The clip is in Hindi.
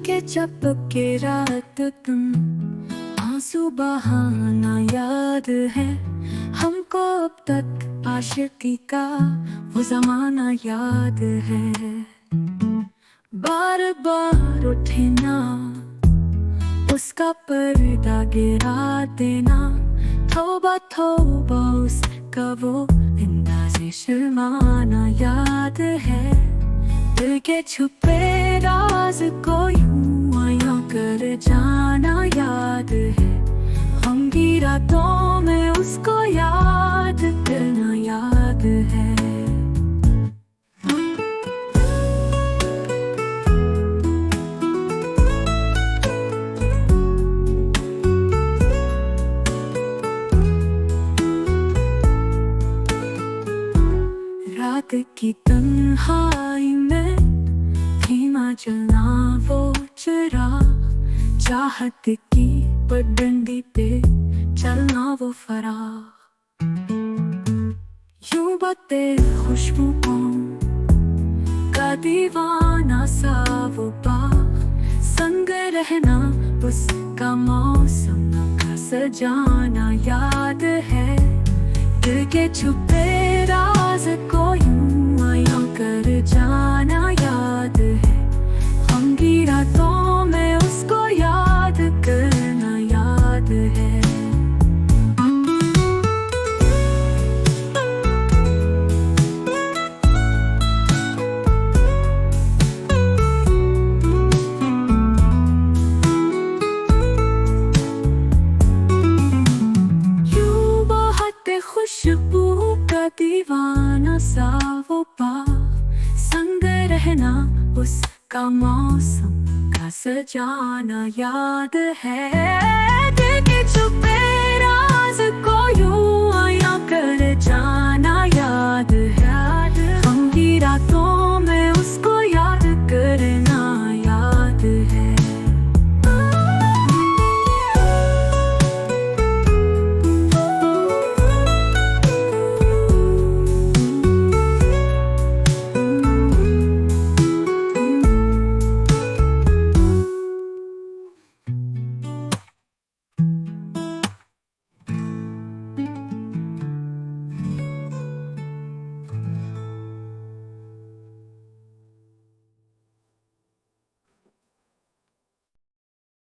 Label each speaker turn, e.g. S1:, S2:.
S1: के जब के रात तुम आंसू बहाना याद है हमको अब तक आशिकी का वो जमाना याद है। बार बार उठे ना उसका पर्दा गिरा देना, तौबा तौबा उसका वो अंदाज़े शर्माना याद है। दिल के छुपे राज को यूं आयों कर जाना याद है। हम की रातों में उसको याद करना याद है। रात की तन्हाई में धीमा जलना वो चिराग, चाहत की पगडंडी पे चलना वो फराग। यूं बते खुशबुओं का दीवाना सा वो बाग, संग रहना उसका मौसम का सजाना याद है। दिल के छुपे राज को यूं आयों कर जाना याद है। हम की रातों में उसको याद करना याद है। खुशबू का दीवाना सा वो बाग, संग रहना उसका मौसम का सजाना याद है। दिल के छुपे राज